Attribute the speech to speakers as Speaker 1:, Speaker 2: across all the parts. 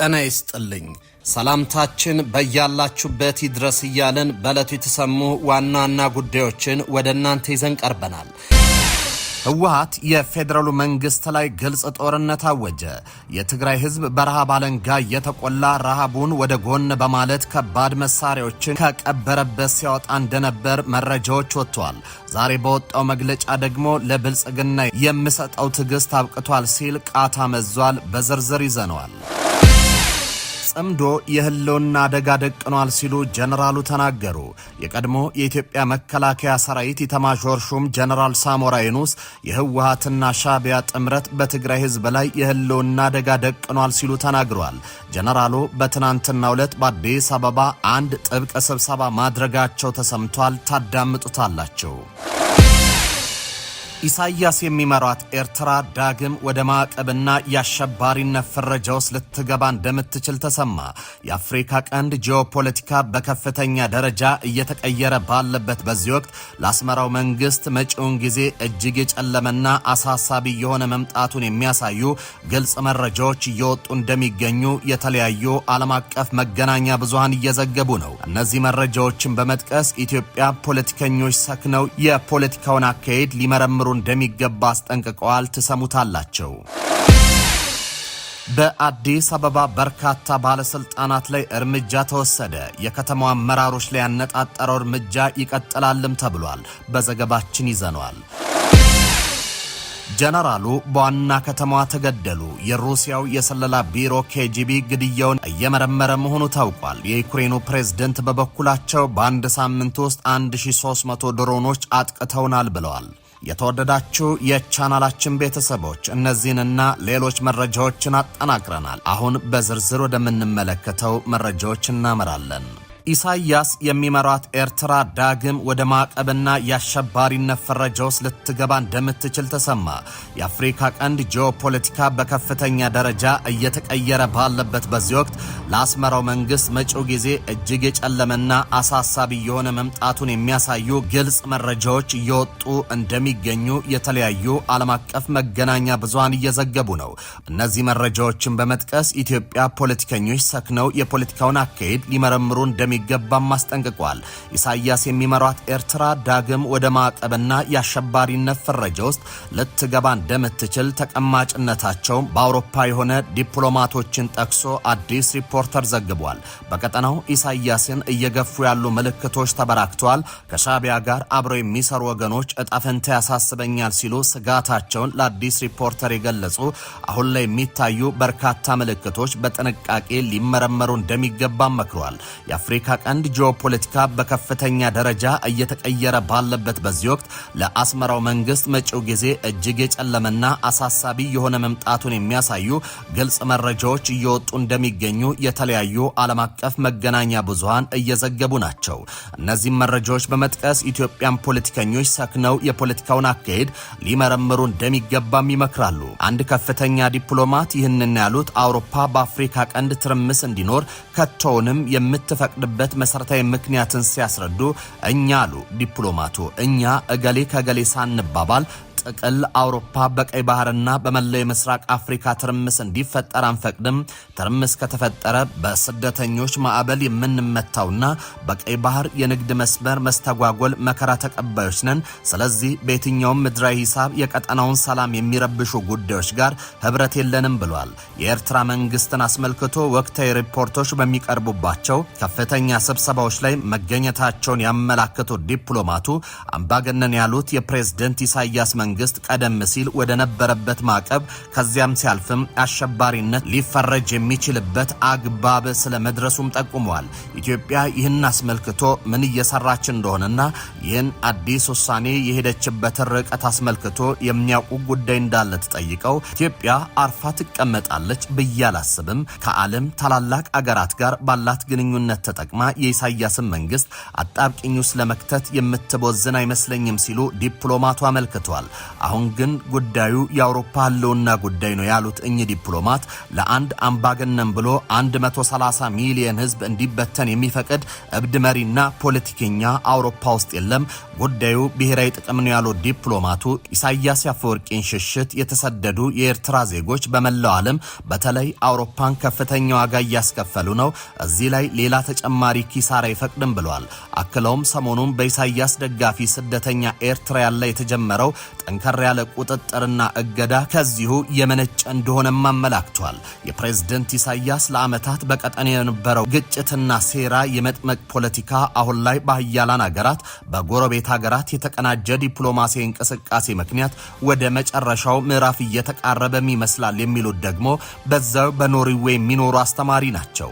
Speaker 1: ጤና ይስጥልኝ። ሰላምታችን በያላችሁበት ይድረስ እያለን በዕለቱ የተሰሙ ዋና ዋና ጉዳዮችን ወደ እናንተ ይዘን ቀርበናል። ህወሓት የፌደራሉ መንግስት ላይ ግልጽ ጦርነት አወጀ። የትግራይ ህዝብ በረሃብ አለንጋ የተቆላ ረሃቡን ወደ ጎን በማለት ከባድ መሳሪያዎችን ከቀበረበት ሲያወጣ እንደነበር መረጃዎች ወጥተዋል። ዛሬ በወጣው መግለጫ ደግሞ ለብልጽግና የሚሰጠው ትዕግስት አብቅቷል ሲል ቃታ መዟል። በዝርዝር ይዘነዋል። ጽምዶ የህልውና አደጋ ደቅኗል ሲሉ ጀነራሉ ተናገሩ። የቀድሞ የኢትዮጵያ መከላከያ ሰራዊት ኢታማዦር ሹም ጀነራል ሳሞራ የኑስ የህወሓትና ሻዕቢያ ጥምረት በትግራይ ህዝብ ላይ የህልውና አደጋ ደቅኗል ሲሉ ተናግረዋል። ጀነራሉ በትናንትናው ዕለት በአዲስ አበባ አንድ ጥብቅ ስብሰባ ማድረጋቸው ተሰምቷል። ታዳምጡታላችሁ። ኢሳያስ የሚመራት ኤርትራ ዳግም ወደ ማዕቀብና የአሸባሪነት ፍረጃ ውስጥ ልትገባ እንደምትችል ተሰማ። የአፍሪካ ቀንድ ጂኦፖለቲካ በከፍተኛ ደረጃ እየተቀየረ ባለበት በዚህ ወቅት ለአስመራው መንግስት መጪውን ጊዜ እጅግ የጨለመና አሳሳቢ የሆነ መምጣቱን የሚያሳዩ ግልጽ መረጃዎች እየወጡ እንደሚገኙ የተለያዩ ዓለም አቀፍ መገናኛ ብዙሃን እየዘገቡ ነው። እነዚህ መረጃዎችን በመጥቀስ ኢትዮጵያ ፖለቲከኞች ሰክነው የፖለቲካውን አካሄድ ሊመረምሩ እንደሚገባ አስጠንቅቀዋል። ትሰሙታላችሁ። በአዲስ አበባ በርካታ ባለስልጣናት ላይ እርምጃ ተወሰደ። የከተማው አመራሮች ላይ ያነጣጠረው እርምጃ ይቀጥላልም ተብሏል። በዘገባችን ይዘነዋል። ጀነራሉ በዋና ከተማዋ ተገደሉ። የሩሲያው የስለላ ቢሮ ኬጂቢ ግድያውን እየመረመረ መሆኑ ታውቋል። የዩክሬኑ ፕሬዝዳንት በበኩላቸው በአንድ ሳምንት ውስጥ 1300 ድሮኖች አጥቅተውናል ብለዋል። የተወደዳችሁ የቻናላችን ቤተሰቦች እነዚህንና ሌሎች መረጃዎችን አጠናቅረናል። አሁን በዝርዝር ወደምንመለከተው መረጃዎች እናመራለን። ኢሳያስ የሚመራት ኤርትራ ዳግም ወደ ማዕቀብና የአሸባሪነት ፍረጃ ውስጥ ልትገባ እንደምትችል ተሰማ። የአፍሪካ ቀንድ ጂኦፖለቲካ በከፍተኛ ደረጃ እየተቀየረ ባለበት በዚህ ወቅት ለአስመራው መንግስት መጪው ጊዜ እጅግ የጨለመና አሳሳቢ የሆነ መምጣቱን የሚያሳዩ ግልጽ መረጃዎች እየወጡ እንደሚገኙ የተለያዩ ዓለም አቀፍ መገናኛ ብዙሃን እየዘገቡ ነው። እነዚህ መረጃዎችን በመጥቀስ ኢትዮጵያ ፖለቲከኞች ሰክነው የፖለቲካውን አካሄድ ሊመረምሩ እንደሚገባም አስጠንቅቋል። ኢሳያስ የሚመራት ኤርትራ ዳግም ወደ ማዕቀብና የአሸባሪነት ፍረጃ ውስጥ ልትገባ እንደምትችል ተቀማጭነታቸው በአውሮፓ የሆነ ዲፕሎማቶችን ጠቅሶ አዲስ ሪፖርተር ዘግቧል። በቀጠናው ኢሳያስን እየገፉ ያሉ ምልክቶች ተበራክተዋል። ከሻዕቢያ ጋር አብረው የሚሰሩ ወገኖች እጣ ፈንታ ያሳስበኛል ሲሉ ስጋታቸውን ለአዲስ ሪፖርተር የገለጹ አሁን ላይ የሚታዩ በርካታ ምልክቶች በጥንቃቄ ሊመረመሩ እንደሚገባም መክሯል። የአፍሪካ ቀንድ ጂኦፖለቲካ በከፍተኛ ደረጃ እየተቀየረ ባለበት በዚህ ወቅት ለአስመራው መንግስት መጪው ጊዜ እጅግ የጨለመና አሳሳቢ የሆነ መምጣቱን የሚያሳዩ ግልጽ መረጃዎች እየወጡ እንደሚገኙ የተለያዩ ዓለም አቀፍ መገናኛ ብዙሃን እየዘገቡ ናቸው። እነዚህም መረጃዎች በመጥቀስ ኢትዮጵያን ፖለቲከኞች ሰክነው የፖለቲካውን አካሄድ ሊመረምሩ እንደሚገባም ይመክራሉ። አንድ ከፍተኛ ዲፕሎማት ይህንን ያሉት አውሮፓ በአፍሪካ ቀንድ ትርምስ እንዲኖር ከቶውንም የምትፈቅድበት መሰረታዊ ምክንያትን ሲያስረዱ እኛ አሉ ዲፕሎማቱ እኛ እገሌ ከገሌ ሳንባባል ጥቅል አውሮፓ በቀይ ባህርና በመላው የምስራቅ አፍሪካ ትርምስ እንዲፈጠር አንፈቅድም። ትርምስ ከተፈጠረ በስደተኞች ማዕበል የምንመታውና በቀይ ባህር የንግድ መስመር መስተጓጎል መከራ ተቀባዮች ነን። ስለዚህ በየትኛውም ምድራዊ ሂሳብ የቀጠናውን ሰላም የሚረብሹ ጉዳዮች ጋር ህብረት የለንም ብሏል። የኤርትራ መንግስትን አስመልክቶ ወቅታዊ ሪፖርቶች በሚቀርቡባቸው ከፍተኛ ስብሰባዎች ላይ መገኘታቸውን ያመላከቱት ዲፕሎማቱ አምባገነን ያሉት የፕሬዝዳንት ኢሳያስ መንግስት ቀደም ሲል ወደ ነበረበት ማዕቀብ ከዚያም ሲያልፍም አሸባሪነት ሊፈረጅ የሚችልበት አግባብ ስለመድረሱም ጠቁመዋል። ኢትዮጵያ ይህን አስመልክቶ ምን እየሰራች እንደሆነና ይህን አዲስ ውሳኔ የሄደችበትን ርቀት አስመልክቶ የሚያውቁ ጉዳይ እንዳለ ተጠይቀው ኢትዮጵያ አርፋ ትቀመጣለች ብዬ አላስብም። ከዓለም ታላላቅ አገራት ጋር ባላት ግንኙነት ተጠቅማ የኢሳያስን መንግስት አጣብቂኝ ውስጥ ለመክተት የምትቦዝን አይመስለኝም ሲሉ ዲፕሎማቱ አመልክተዋል። አሁን ግን ጉዳዩ የአውሮፓ ህልውና ጉዳይ ነው ያሉት እኚህ ዲፕሎማት ለአንድ አምባገነን ብሎ 130 ሚሊዮን ህዝብ እንዲበተን የሚፈቅድ እብድ መሪና ፖለቲከኛ አውሮፓ ውስጥ የለም፣ ጉዳዩ ብሔራዊ ጥቅም ነው ያሉት ዲፕሎማቱ ኢሳያስ አፈወርቂን ሽሽት የተሰደዱ የኤርትራ ዜጎች በመላው ዓለም በተለይ አውሮፓን ከፍተኛ ዋጋ እያስከፈሉ ነው፣ እዚህ ላይ ሌላ ተጨማሪ ኪሳራ ይፈቅድም ብለዋል። አክለውም ሰሞኑን በኢሳያስ ደጋፊ ስደተኛ ኤርትራ ያለ የተጀመረው ጠንከር ያለ ቁጥጥርና እገዳ ከዚሁ የመነጨ እንደሆነም አመላክቷል። የፕሬዝዳንት ኢሳያስ ለዓመታት በቀጠናው የነበረው ግጭትና ሴራ የመጥመቅ ፖለቲካ አሁን ላይ በሀያላን ሀገራት በጎረቤት ሀገራት የተቀናጀ ዲፕሎማሲያዊ እንቅስቃሴ ምክንያት ወደ መጨረሻው ምዕራፍ እየተቃረበም ይመስላል የሚሉት ደግሞ በዛው በኖርዌይ የሚኖሩ አስተማሪ ናቸው።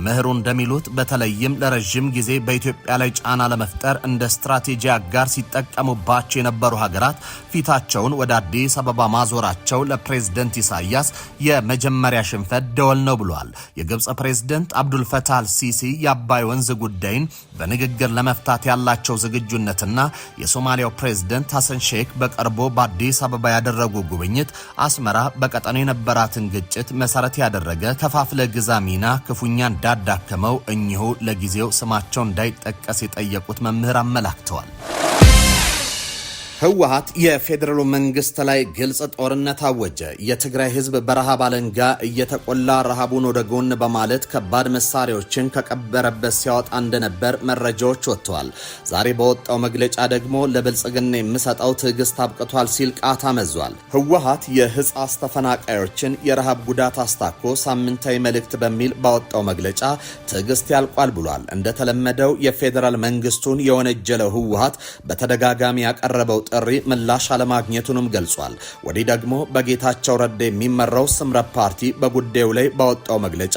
Speaker 1: ምህሩ እንደሚሉት በተለይም ለረጅም ጊዜ በኢትዮጵያ ላይ ጫና ለመፍጠር እንደ ስትራቴጂ አጋር ሲጠቀሙባቸው የነበሩ ሀገራት ፊታቸውን ወደ አዲስ አበባ ማዞራቸው ለፕሬዝዳንት ኢሳያስ የመጀመሪያ ሽንፈት ደወል ነው ብሏል። የግብጽ ፕሬዝዳንት አብዱል ፈታህ አልሲሲ የአባይ ወንዝ ጉዳይን በንግግር ለመፍታት ያላቸው ዝግጁነትና የሶማሊያው ፕሬዝዳንት ሐሰን ሼክ በቅርቡ በአዲስ አበባ ያደረጉ ጉብኝት አስመራ በቀጠናው የነበራትን ግጭት መሰረት ያደረገ ከፋፍለ ግዛ ሚና ክፉኛ እንዳዳከመው እኚሁ ለጊዜው ስማቸው እንዳይጠቀስ የጠየቁት መምህር አመላክተዋል። ህወሓት የፌደራሉ መንግስት ላይ ግልጽ ጦርነት አወጀ። የትግራይ ህዝብ በረሃብ አለንጋ እየተቆላ ረሃቡን ወደ ጎን በማለት ከባድ መሳሪያዎችን ከቀበረበት ሲያወጣ እንደነበር መረጃዎች ወጥተዋል። ዛሬ በወጣው መግለጫ ደግሞ ለብልጽግና የምሰጠው ትዕግስት አብቅቷል ሲል ቃታ መዟል። ህወሓት የህፃስ ተፈናቃዮችን የረሃብ ጉዳት አስታኮ ሳምንታዊ መልእክት በሚል ባወጣው መግለጫ ትዕግስት ያልቋል ብሏል። እንደተለመደው የፌደራል መንግስቱን የወነጀለው ህወሓት በተደጋጋሚ ያቀረበው ጥሪ ምላሽ አለማግኘቱንም ገልጿል። ወዲህ ደግሞ በጌታቸው ረዳ የሚመራው ስምረት ፓርቲ በጉዳዩ ላይ ባወጣው መግለጫ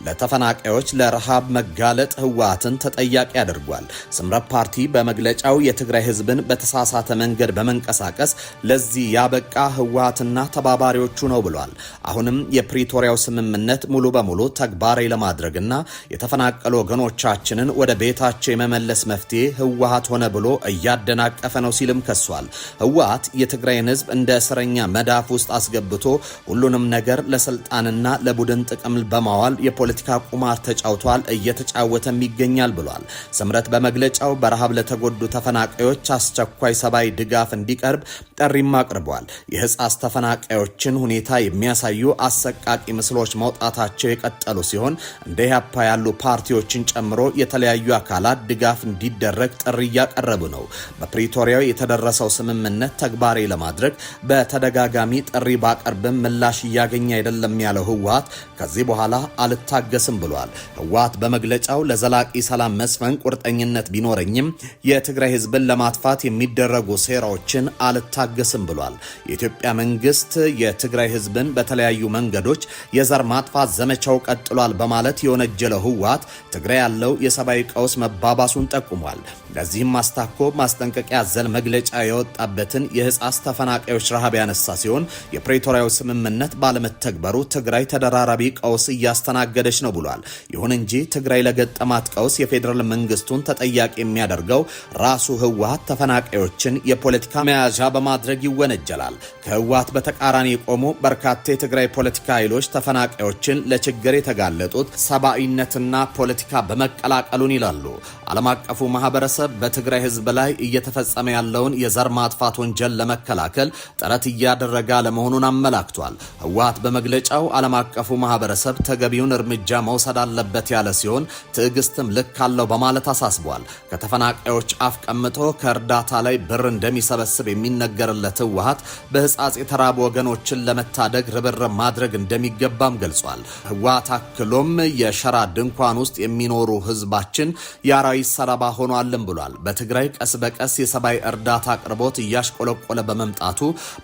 Speaker 1: ለተፈናቃዮች ለረሃብ መጋለጥ ህወሓትን ተጠያቂ አድርጓል። ስምረት ፓርቲ በመግለጫው የትግራይ ህዝብን በተሳሳተ መንገድ በመንቀሳቀስ ለዚህ ያበቃ ህወሓትና ተባባሪዎቹ ነው ብሏል። አሁንም የፕሪቶሪያው ስምምነት ሙሉ በሙሉ ተግባራዊ ለማድረግና የተፈናቀሉ ወገኖቻችንን ወደ ቤታቸው የመመለስ መፍትሄ ህወሓት ሆነ ብሎ እያደናቀፈ ነው ሲልም ከሷል። ህወሓት የትግራይን ህዝብ እንደ እስረኛ መዳፍ ውስጥ አስገብቶ ሁሉንም ነገር ለስልጣንና ለቡድን ጥቅም በማዋል የፖለቲካ ቁማር ተጫውቷል፣ እየተጫወተም ይገኛል ብሏል። ስምረት በመግለጫው በረሃብ ለተጎዱ ተፈናቃዮች አስቸኳይ ሰብአዊ ድጋፍ እንዲቀርብ ጥሪም አቅርቧል። የህፃስ ተፈናቃዮችን ሁኔታ የሚያሳዩ አሰቃቂ ምስሎች መውጣታቸው የቀጠሉ ሲሆን እንደ ኢህአፓ ያሉ ፓርቲዎችን ጨምሮ የተለያዩ አካላት ድጋፍ እንዲደረግ ጥሪ እያቀረቡ ነው። በፕሪቶሪያው የተደረሰው ስምምነት ተግባራዊ ለማድረግ በተደጋጋሚ ጥሪ ባቀርብም ምላሽ እያገኘ አይደለም ያለው ህወሓት ከዚህ በኋላ አልታገስም ብሏል። ህወሓት በመግለጫው ለዘላቂ ሰላም መስፈን ቁርጠኝነት ቢኖረኝም የትግራይ ህዝብን ለማጥፋት የሚደረጉ ሴራዎችን አልታገስም ብሏል። የኢትዮጵያ መንግስት የትግራይ ህዝብን በተለያዩ መንገዶች የዘር ማጥፋት ዘመቻው ቀጥሏል በማለት የወነጀለው ህወሓት ትግራይ ያለው የሰብአዊ ቀውስ መባባሱን ጠቁሟል። ለዚህም አስታኮ ማስጠንቀቂያ ዘል መግለጫ የወጣበትን የህፃስ ተፈናቃዮች ረሃብ ያነሳ ሲሆን የፕሪቶሪያው ስምምነት ባለመተግበሩ ትግራይ ተደራራቢ ቀውስ እያስተናገደች ነው ብሏል። ይሁን እንጂ ትግራይ ለገጠማት ቀውስ የፌዴራል መንግስቱን ተጠያቂ የሚያደርገው ራሱ ህወሓት ተፈናቃዮችን የፖለቲካ መያዣ በማድረግ ይወነጀላል። ከህወሓት በተቃራኒ የቆሙ በርካታ የትግራይ ፖለቲካ ኃይሎች ተፈናቃዮችን ለችግር የተጋለጡት ሰብአዊነትና ፖለቲካ በመቀላቀሉን ይላሉ። ዓለም አቀፉ ማህበረሰብ በትግራይ ህዝብ ላይ እየተፈጸመ ያለውን የዘር ማጥፋት ወንጀል ለመከላከል ጥረት እያደረገ ለመሆኑን አመላክቷል። ህወሓት በመግለጫው ዓለም አቀፉ ማህበረሰብ ተገቢውን እርምጃ መውሰድ አለበት ያለ ሲሆን ትዕግስትም ልክ አለው በማለት አሳስቧል። ከተፈናቃዮች አፍ ቀምጦ ከእርዳታ ላይ ብር እንደሚሰበስብ የሚነገርለት ህወሓት በህፃጽ የተራቡ ወገኖችን ለመታደግ ርብርብ ማድረግ እንደሚገባም ገልጿል። ህወሓት አክሎም የሸራ ድንኳን ውስጥ የሚኖሩ ህዝባችን የአራዊት ሰለባ ሆኗልም ብሏል። በትግራይ ቀስ በቀስ የሰብአዊ እርዳታ አቅርቦት እያሽቆለቆለ በመምጣቱ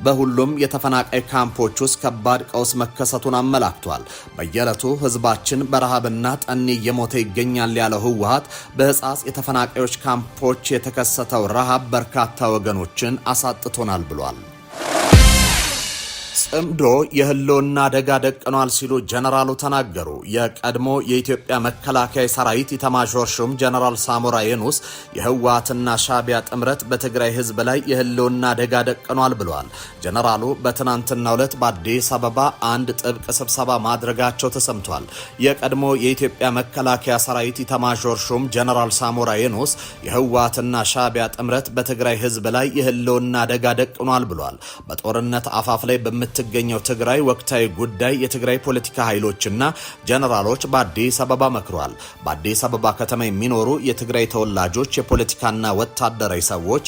Speaker 1: በሁሉም የተፈናቃይ ካምፖች ውስጥ ከባድ ቀውስ መከሰቱን አመላክቷል። በየዕለቱ ህዝባችን በረሃብና ጠኔ እየሞተ ይገኛል ያለው ህወሓት በህፃጽ የተፈናቃዮች ካምፖች የተከሰተው ረሃብ በርካታ ወገኖችን አሳጥቶናል ብሏል። ጽምዶ የህልውና አደጋ ደቅኗል ሲሉ ጀነራሉ ተናገሩ። የቀድሞ የኢትዮጵያ መከላከያ ሰራዊት ኢታማዦር ሹም ጀነራል ሳሞራ የኑስ የህወሓትና ሻዕቢያ ጥምረት በትግራይ ህዝብ ላይ የህልውና አደጋ ደቅኗል ብለዋል። ጀነራሉ በትናንትናው ዕለት በአዲስ አበባ አንድ ጥብቅ ስብሰባ ማድረጋቸው ተሰምቷል። የቀድሞ የኢትዮጵያ መከላከያ ሰራዊት ኢታማዦር ሹም ጀነራል ሳሞራ የኑስ የህወሓትና ሻዕቢያ ጥምረት በትግራይ ህዝብ ላይ የህልውና አደጋ ደቅኗል ብለዋል። በጦርነት አፋፍ ላይ በምትገኘው ትግራይ ወቅታዊ ጉዳይ የትግራይ ፖለቲካ ኃይሎችና ጀነራሎች በአዲስ አበባ መክሯል። በአዲስ አበባ ከተማ የሚኖሩ የትግራይ ተወላጆች፣ የፖለቲካና ወታደራዊ ሰዎች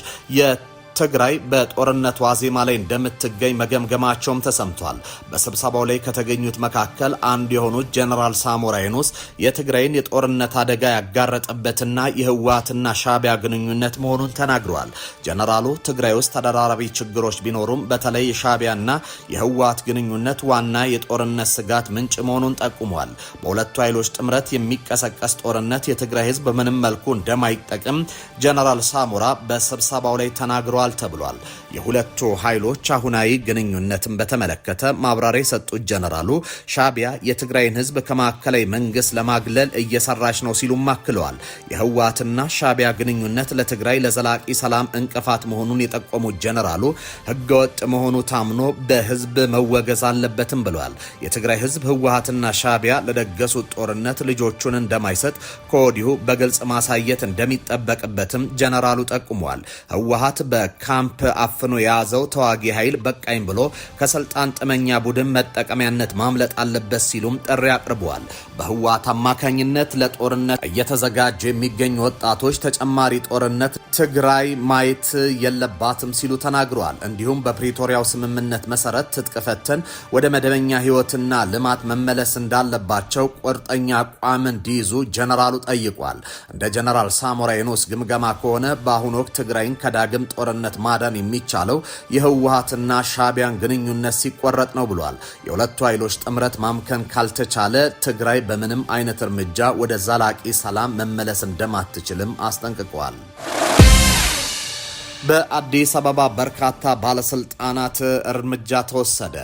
Speaker 1: ትግራይ በጦርነት ዋዜማ ላይ እንደምትገኝ መገምገማቸውም ተሰምቷል። በስብሰባው ላይ ከተገኙት መካከል አንዱ የሆኑት ጀነራል ሳሞራ የኑስ የትግራይን የጦርነት አደጋ ያጋረጠበትና የህወሓትና ሻዕቢያ ግንኙነት መሆኑን ተናግረዋል። ጀነራሉ ትግራይ ውስጥ ተደራራቢ ችግሮች ቢኖሩም በተለይ የሻዕቢያና የህወሓት ግንኙነት ዋና የጦርነት ስጋት ምንጭ መሆኑን ጠቁሟል። በሁለቱ ኃይሎች ጥምረት የሚቀሰቀስ ጦርነት የትግራይ ህዝብ በምንም መልኩ እንደማይጠቅም ጀነራል ሳሞራ በስብሰባው ላይ ተናግረዋል ተብሏል። የሁለቱ ኃይሎች አሁናዊ ግንኙነትን በተመለከተ ማብራሪያ የሰጡት ጀነራሉ ሻዕቢያ የትግራይን ህዝብ ከማዕከላዊ መንግስት ለማግለል እየሰራች ነው ሲሉም አክለዋል። የህወሓትና ሻዕቢያ ግንኙነት ለትግራይ ለዘላቂ ሰላም እንቅፋት መሆኑን የጠቆሙት ጀነራሉ ህገወጥ መሆኑ ታምኖ በህዝብ መወገዝ አለበትም ብለዋል። የትግራይ ህዝብ ህወሓትና ሻዕቢያ ለደገሱት ጦርነት ልጆቹን እንደማይሰጥ ከወዲሁ በግልጽ ማሳየት እንደሚጠበቅበትም ጀነራሉ ጠቁመዋል። ህወሓት ካምፕ አፍኖ የያዘው ተዋጊ ኃይል በቃኝ ብሎ ከስልጣን ጥመኛ ቡድን መጠቀሚያነት ማምለጥ አለበት ሲሉም ጥሪ አቅርበዋል። በህወሓት አማካኝነት ለጦርነት እየተዘጋጁ የሚገኙ ወጣቶች ተጨማሪ ጦርነት ትግራይ ማየት የለባትም ሲሉ ተናግረዋል። እንዲሁም በፕሪቶሪያው ስምምነት መሰረት ትጥቅ ፈተን ወደ መደበኛ ህይወትና ልማት መመለስ እንዳለባቸው ቁርጠኛ አቋም እንዲይዙ ጀነራሉ ጠይቋል። እንደ ጀነራል ሳሞራ የኑስ ግምገማ ከሆነ በአሁኑ ወቅት ትግራይን ከዳግም ጦርነት ማዳን የሚቻለው የህወሓትና ሻዕቢያን ግንኙነት ሲቆረጥ ነው ብሏል። የሁለቱ ኃይሎች ጥምረት ማምከን ካልተቻለ ትግራይ በምንም አይነት እርምጃ ወደ ዘላቂ ሰላም መመለስ እንደማትችልም አስጠንቅቀዋል። በአዲስ አበባ በርካታ ባለስልጣናት እርምጃ ተወሰደ።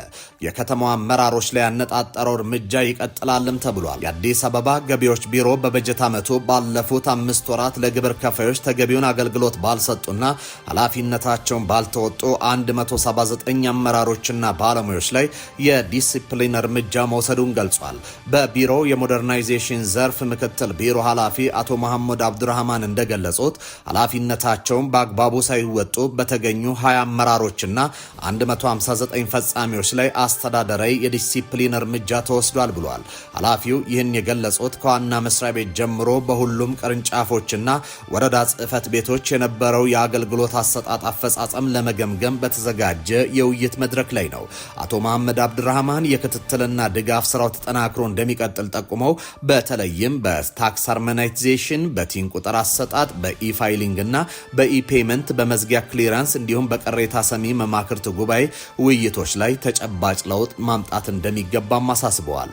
Speaker 1: የከተማው አመራሮች ላይ ያነጣጠረው እርምጃ ይቀጥላልም ተብሏል። የአዲስ አበባ ገቢዎች ቢሮ በበጀት ዓመቱ ባለፉት 5 ወራት ለግብር ከፋዮች ተገቢውን አገልግሎት ባልሰጡና ኃላፊነታቸውን ባልተወጡ 179 አመራሮችና ባለሙያዎች ላይ የዲሲፕሊን እርምጃ መውሰዱን ገልጿል። በቢሮው የሞደርናይዜሽን ዘርፍ ምክትል ቢሮ ኃላፊ አቶ መሐመድ አብዱራህማን እንደገለጹት ኃላፊነታቸውን በአግባቡ ሳይወጡ በተገኙ 20 አመራሮችና 159 ፈጻሚዎች ላይ አስተዳደራዊ የዲሲፕሊን እርምጃ ተወስዷል ብሏል። ኃላፊው ይህን የገለጹት ከዋና መስሪያ ቤት ጀምሮ በሁሉም ቅርንጫፎችና ወረዳ ጽህፈት ቤቶች የነበረው የአገልግሎት አሰጣጥ አፈጻጸም ለመገምገም በተዘጋጀ የውይይት መድረክ ላይ ነው። አቶ መሐመድ አብዱራህማን የክትትልና ድጋፍ ስራው ተጠናክሮ እንደሚቀጥል ጠቁመው በተለይም በታክስ ሃርሞናይዜሽን፣ በቲን ቁጥር አሰጣጥ፣ በኢፋይሊንግ እና በኢፔመንት፣ በመዝጊያ ክሊራንስ እንዲሁም በቅሬታ ሰሚ መማክርት ጉባኤ ውይይቶች ላይ ተጨባጭ ለውጥ ማምጣት እንደሚገባም አሳስበዋል።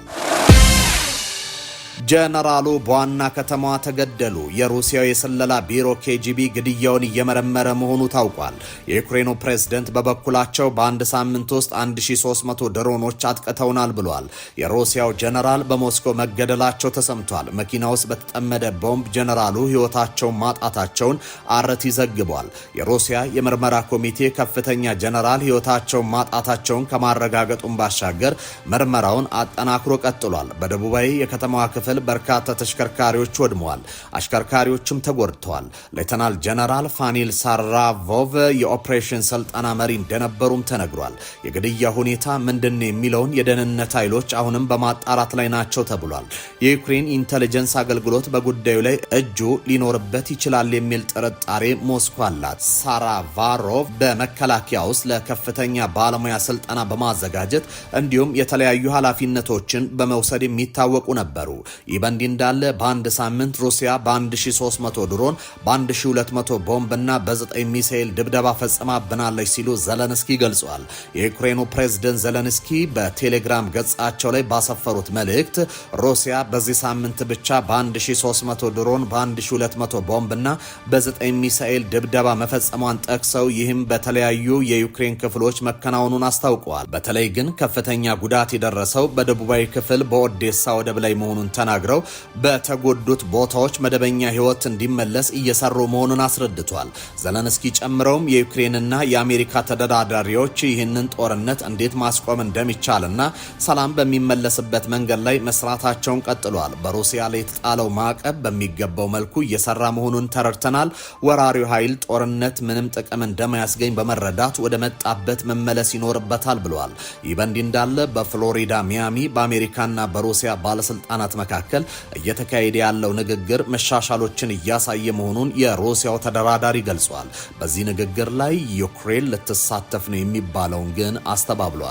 Speaker 1: ጀነራሉ በዋና ከተማዋ ተገደሉ። የሩሲያው የስለላ ቢሮ ኬጂቢ ግድያውን እየመረመረ መሆኑ ታውቋል። የዩክሬኑ ፕሬዝደንት በበኩላቸው በአንድ ሳምንት ውስጥ 1300 ድሮኖች አጥቅተውናል ብሏል። የሩሲያው ጀነራል በሞስኮ መገደላቸው ተሰምቷል። መኪና ውስጥ በተጠመደ ቦምብ ጀነራሉ ሕይወታቸውን ማጣታቸውን አርቲ ዘግቧል። የሩሲያ የምርመራ ኮሚቴ ከፍተኛ ጀነራል ሕይወታቸውን ማጣታቸውን ከማረጋገጡን ባሻገር ምርመራውን አጠናክሮ ቀጥሏል። በደቡባዊ የከተማዋ ክፍል በርካታ ተሽከርካሪዎች ወድመዋል። አሽከርካሪዎችም ተጎድተዋል። ሌተናል ጀነራል ፋኒል ሳራቮቭ የኦፕሬሽን ስልጠና መሪ እንደነበሩም ተነግሯል። የግድያ ሁኔታ ምንድነው የሚለውን የደህንነት ኃይሎች አሁንም በማጣራት ላይ ናቸው ተብሏል። የዩክሬን ኢንተለጀንስ አገልግሎት በጉዳዩ ላይ እጁ ሊኖርበት ይችላል የሚል ጥርጣሬ ሞስኮ አላት። ሳራቫሮቭ በመከላከያ ውስጥ ለከፍተኛ ባለሙያ ስልጠና በማዘጋጀት እንዲሁም የተለያዩ ኃላፊነቶችን በመውሰድ የሚታወቁ ነበሩ። ይህ በእንዲህ እንዳለ በአንድ ሳምንት ሩሲያ በ1300 ድሮን በ1200 ቦምብና በ9 ሚሳኤል ድብደባ ፈጽማብናለች ሲሉ ዘለንስኪ ገልጸዋል። የዩክሬኑ ፕሬዝደንት ዘለንስኪ በቴሌግራም ገጻቸው ላይ ባሰፈሩት መልእክት ሩሲያ በዚህ ሳምንት ብቻ በ1300 ድሮን በ1200 ቦምብና በ9 ሚሳኤል ድብደባ መፈጸሟን ጠቅሰው ይህም በተለያዩ የዩክሬን ክፍሎች መከናወኑን አስታውቀዋል። በተለይ ግን ከፍተኛ ጉዳት የደረሰው በደቡባዊ ክፍል በኦዴሳ ወደብ ላይ መሆኑን ተናግረው በተጎዱት ቦታዎች መደበኛ ሕይወት እንዲመለስ እየሰሩ መሆኑን አስረድቷል። ዘለንስኪ ጨምረውም የዩክሬንና የአሜሪካ ተደራዳሪዎች ይህንን ጦርነት እንዴት ማስቆም እንደሚቻልና ሰላም በሚመለስበት መንገድ ላይ መስራታቸውን ቀጥሏል። በሩሲያ ላይ የተጣለው ማዕቀብ በሚገባው መልኩ እየሰራ መሆኑን ተረድተናል። ወራሪው ኃይል ጦርነት ምንም ጥቅም እንደማያስገኝ በመረዳት ወደ መጣበት መመለስ ይኖርበታል ብለዋል። ይህ በእንዲህ እንዳለ በፍሎሪዳ ሚያሚ በአሜሪካና በሩሲያ ባለስልጣናት መካከል እየተካሄደ ያለው ንግግር መሻሻሎችን እያሳየ መሆኑን የሩሲያው ተደራዳሪ ገልጿል። በዚህ ንግግር ላይ ዩክሬን ልትሳተፍ ነው የሚባለውን ግን አስተባብሏል።